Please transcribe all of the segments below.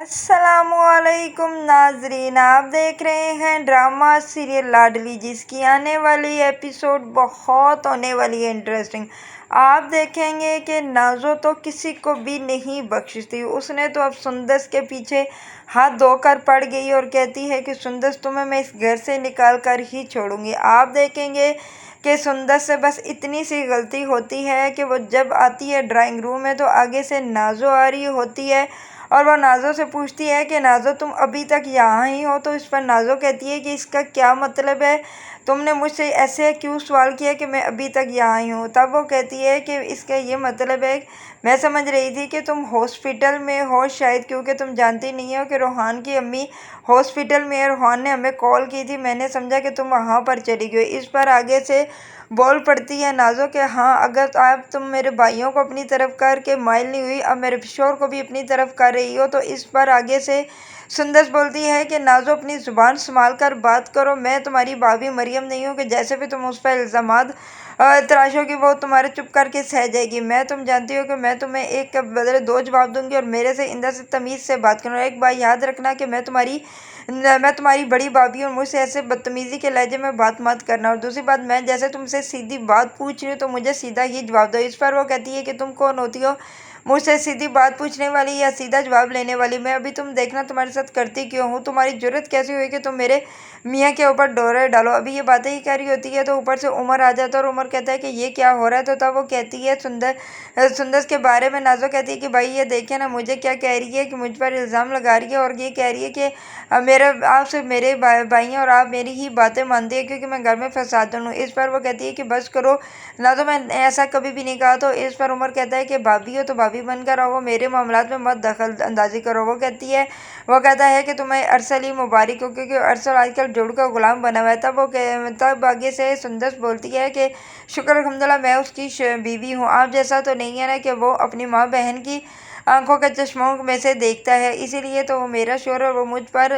अस्सलामुअलैकुम नाजरीन, आप देख रहे हैं ड्रामा सीरियल लाडली, जिसकी आने वाली एपिसोड बहुत होने वाली है इंटरेस्टिंग। आप देखेंगे कि नाजो तो किसी को भी नहीं बख्शती। उसने तो अब सुंदस के पीछे हाथ धोकर पड़ गई और कहती है कि सुंदस, तुम्हें मैं इस घर से निकाल कर ही छोड़ूंगी। आप देखेंगे कि सुंदस से बस इतनी सी गलती होती है कि वो जब आती है ड्राइंग रूम में तो आगे से नाजो आ रही होती है और वो नाज़ो से पूछती है कि नाज़ो, तुम अभी तक यहाँ ही हो। तो इस पर नाज़ो कहती है कि इसका क्या मतलब है, तुमने मुझसे ऐसे क्यों सवाल किया कि मैं अभी तक यहाँ ही हूँ। तब वो कहती है कि इसका ये मतलब है, मैं समझ रही थी कि तुम हॉस्पिटल में हो शायद, क्योंकि तुम जानती नहीं हो कि रोहान की अम्मी हॉस्पिटल में है। रोहान ने हमें कॉल की थी, मैंने समझा कि तुम वहाँ पर चली गई। इस पर आगे से बोल पड़ती है नाज़ो कि हाँ, अगर तो आप तुम मेरे भाइयों को अपनी तरफ करके माइल नहीं हुई, अब मेरे शोर को भी अपनी तरफ कर रही हो। तो इस पर आगे से सुंदस बोलती है कि नाज़ो, अपनी ज़ुबान संभाल कर बात करो। मैं तुम्हारी भाभी मरियम नहीं हूँ कि जैसे भी तुम उस पर इल्ज़ामात तराशोगी वो तुम्हारे चुप करके सह जाएगी। मैं तुम जानती हो कि मैं तुम्हें एक के बदले दो जवाब दूंगी और मेरे से इंदा से तमीज़ से बात करो। एक बात याद रखना कि मैं तुम्हारी बड़ी भाभी हूँ, मुझसे ऐसे बदतमीज़ी के लहजे में बात मत करना। और दूसरी बात, मैं जैसे तुमसे सीधी बात पूछ रही हूँ तो मुझे सीधा ही जवाब दो। इस पर वो कहती है कि तुम कौन होती हो मुझसे सीधी बात पूछने वाली या सीधा जवाब लेने वाली। मैं अभी तुम देखना तुम्हारे साथ करती क्यों हूँ। तुम्हारी जरूरत कैसी हुई कि तुम मेरे मियाँ के ऊपर डोरे डालो। अभी ये बातें ही कर रही होती है तो ऊपर से उमर आ जाता है और उमर कहता है कि ये क्या हो रहा है। तो तब वो कहती है सुंदर के बारे में नाज़ो कहती है कि भाई ये देखिए ना, मुझे क्या कह रही है कि मुझ पर इल्ज़ाम लगा रही है और ये कह रही है कि मेरे आपसे मेरे भाई हैं और आप मेरी ही बातें मानती है क्योंकि मैं घर में फसाद हूँ। इस पर वो कहती है कि बस करो ना, तो मैं ऐसा कभी भी नहीं कहा। तो इस पर उमर कहता है कि भाभी हो तो भाभी बनकर रहो, मेरे मामलात में मत दखल अंदाजी करो। वो कहता है कि तुम्हें अरसल ही मुबारक हो क्योंकि अरसल आजकल जोड़ का गुलाम बना हुआ है। तब आगे से सुंदर बोलती है कि शुक्र अल्हम्दुलिल्लाह मैं उसकी बीवी हूँ। आप जैसा तो नहीं है ना कि वो अपनी माँ बहन की आंखों के चश्मों में से देखता है, इसीलिए तो वो मेरा शोर और वो मुझ पर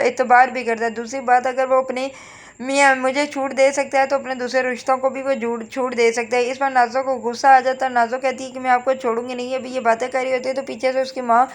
एतबार भी करता है। दूसरी बात, अगर वो अपनी मियाँ मुझे छूट दे सकता है तो अपने दूसरे रिश्तों को भी वो छूट दे सकता है। इस पर नाज़ो को गुस्सा आ जाता है। नाज़ो कहती है कि मैं आपको छोड़ूंगी नहीं। अभी ये बातें कर रही होती है तो पीछे से उसकी माँ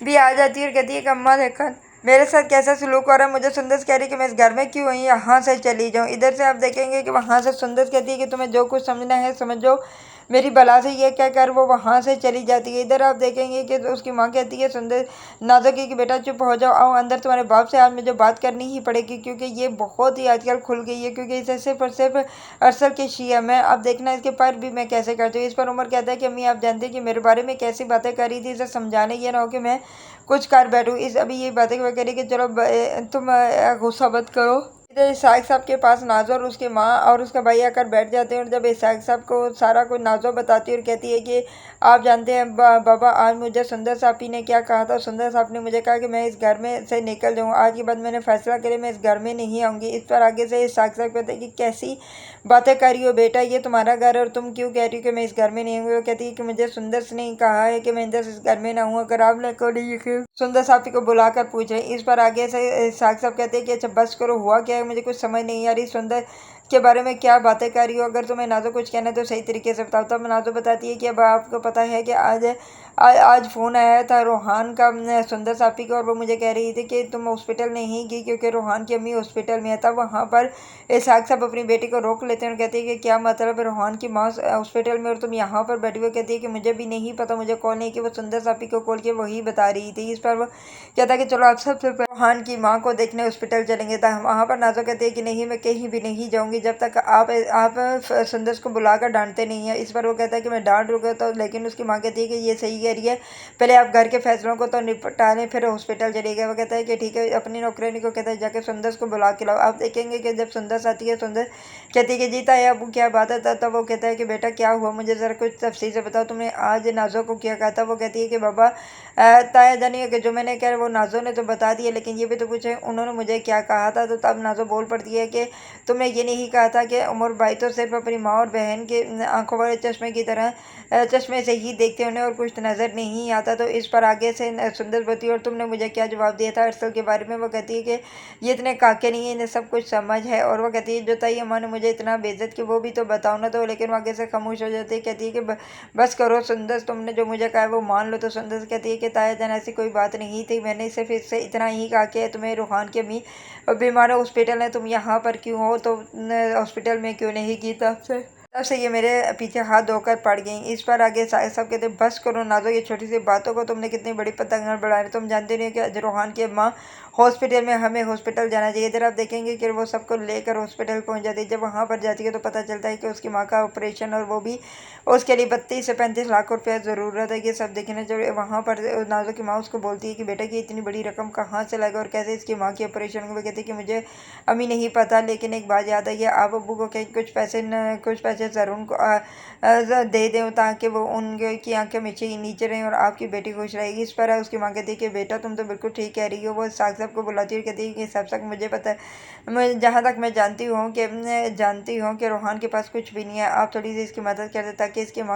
भी आ जाती है और कहती है कि अम्मा देखकर मेरे साथ कैसा सलूक हो रहा है। मुझे सुंदर कह रही है कि मैं इस घर में क्यों आई, यहाँ से चली जाऊँ। इधर से आप देखेंगे कि वहाँ से सुंदर कहती है कि तुम्हें जो कुछ समझना है समझो, मेरी भला से ये क्या कर वो वहाँ से चली जाती है। इधर आप देखेंगे कि उसकी माँ कहती है सुंदर नाज़ो की कि बेटा चुप हो जाओ, आओ अंदर, तुम्हारे बाप से आज मुझे बात करनी ही पड़ेगी क्योंकि ये बहुत ही आजकल खुल गई है क्योंकि इसे सिर्फ और सिर्फ अरसल के शिया मैं अब देखना इसके पर भी मैं कैसे करती हूँ। इस पर उमर कहता है कि अम्मी आप जानते हैं कि मेरे बारे में कैसी बातें कर रही थी, इसे समझाने ये ना हो कि मैं कुछ कर बैठूँ। इस अभी ये बातें वह करी कि चलो तुम गुस्सा मत करो। इधर इसाक साहब के पास नाज़ो और उसकी माँ और उसका भाई आकर बैठ जाते हैं और जब इसाक साहब को सारा कुछ नाज़ो बताती है और कहती है कि आप जानते हैं बाबा, आज मुझे सुंदर साहब ने क्या कहा था। सुंदर साहब ने मुझे कहा कि मैं इस घर में से निकल जाऊँ, आज के बाद मैंने फैसला किया मैं इस घर में नहीं आऊँगी। इस पर आगे से इसाक साहब कहते हैं कि कैसी बातें कर रही हो बेटा, ये तुम्हारा घर है और तुम क्यों कह रही हो कि मैं इस घर में नहीं आऊँगी। वो कहती है कि मुझे सुंदर से नहीं कहा है कि मैं इधर इस घर में ना हूँ, अगर आप को नहीं सुंदर साहब को बुलाकर पूछ रहे। इस पर आगे से साग साहब कहते हैं कि अच्छा बस करो, हुआ क्या है, मुझे कुछ समझ नहीं आ रही। सुंदर के बारे में क्या बातें कर रही हो, अगर तुम्हें नाज़ो कुछ कहना है तो सही तरीके से बताओ। तब नाज़ो बताती है कि अब आपको पता है कि आज फ़ोन आया था रोहान का सुंदर साफी को और वो मुझे कह रही थी कि तुम हॉस्पिटल नहीं गई क्योंकि रोहान की अम्मी हॉस्पिटल में है। तब वहाँ पर इसहाक साहब अपनी बेटी को रोक लेते हैं और कहते हैं कि क्या मतलब है, रोहान की माँ हॉस्पिटल में और तुम यहाँ पर बैठी हुई। कहती है कि मुझे भी नहीं पता, मुझे कॉल नहीं कि वो सुंदर साफी को कॉल किया वही बता रही थी। इस पर वो कहता है कि चलो आप सबसे रोहान की माँ को देखने हॉस्पिटल चलेंगे। तो वहाँ पर नाज़ो कहते हैं कि नहीं, मैं कहीं भी नहीं जाऊँगी जब तक आप सुंदर को बुलाकर डांटते नहीं है। इस पर वो कहता है कि मैं डांट दूँगा तो, लेकिन उसकी माँ कहती है कि ये सही कह रही है, पहले आप घर के फैसलों को तो निपटा लें फिर हॉस्पिटल चले गए। वो कहता है कि ठीक है, अपनी नौकरानी को कहता है जाके सुंदर को बुला के लाओ। आप देखेंगे कि जब सुंदर आती है, सुंदर कहती है कि जीता है अब क्या बात है। तब वो कहता है कि बेटा क्या हुआ, मुझे ज़रा कुछ तफसील से बताओ, तुमने आज नाज़ो को क्या कहा था। वो कहती है कि बाबा ताया जानिए कि जो मैंने कहा वो नाज़ो ने तो बता दिया, लेकिन ये भी तो पूछे उन्होंने मुझे क्या कहा था। तो तब नाज़ो बोल पड़ती है कि तुमने ये नहीं कहा था कि उमर भाई तो सिर्फ अपनी माँ और बहन के आंखों वाले चश्मे की तरह चश्मे से ही देखते उन्हें और कुछ नज़र नज़र नहीं आता। तो इस पर आगे से सुंदर बोलती है और तुमने मुझे क्या जवाब दिया था अर्सल के बारे में। वो कहती है कि ये इतने काके नहीं है, इन्हें सब कुछ समझ है। और वो कहती है जो ताई अम्मा ने मुझे इतना बेइज्जत की वो भी तो बताओ ना। तो लेकिन वो आगे से खामोश हो जाती है, कहती है कि बस करो सुंदर, तुमने जो मुझे कहा है वो मान लो। तो सुंदर कहती है कि ताया जान ऐसी कोई बात नहीं थी, मैंने सिर्फ इससे इतना ही कहा कि तुम्हें रूहान की अम्मी बीमार हॉस्पिटल है, तुम यहाँ पर क्यों हो, तो हॉस्पिटल में क्यों नहीं की। तब से ये मेरे पीछे हाथ धोकर पड़ गई। इस पर आगे सब कहते बस करो नाजो, ये छोटी सी बातों को तुमने कितनी बड़ी पतंग बढ़ा रहे। तुम जानते नहीं हो कि रोहान की माँ हॉस्पिटल में, हमें हॉस्पिटल जाना चाहिए। इधर आप देखेंगे कि वो सबको लेकर हॉस्पिटल पहुंच जाती है। जब वहाँ पर जाती है तो पता चलता है कि उसकी माँ का ऑपरेशन, और वो भी उसके लिए 32 से 35 लाख रुपया ज़रूरत है। ये सब देखने जब वहाँ पर नाजो की माँ उसको बोलती है कि बेटा की इतनी बड़ी रकम कहाँ से लाएगा और कैसे इसकी माँ की ऑपरेशन को। कहती है कि मुझे अभी नहीं पता, लेकिन एक बात याद आई है, आप अब्बू को कहीं कुछ पैसे ज़रूर दे दें ताकि वो उनकी आंखें नीचे रहें और आपकी बेटी खुश रहेगी। इस पर उसकी माँ कहती है कि बेटा तुम तो बिल्कुल ठीक कह रही हो। वो साग साहब को बुलाती है और कहती है कि साहब साहब मुझे पता है, मैं जहाँ तक मैं जानती हूँ कि रोहान के पास कुछ भी नहीं है, आप थोड़ी सी इसकी मदद कर दें ताकि इसकी माँ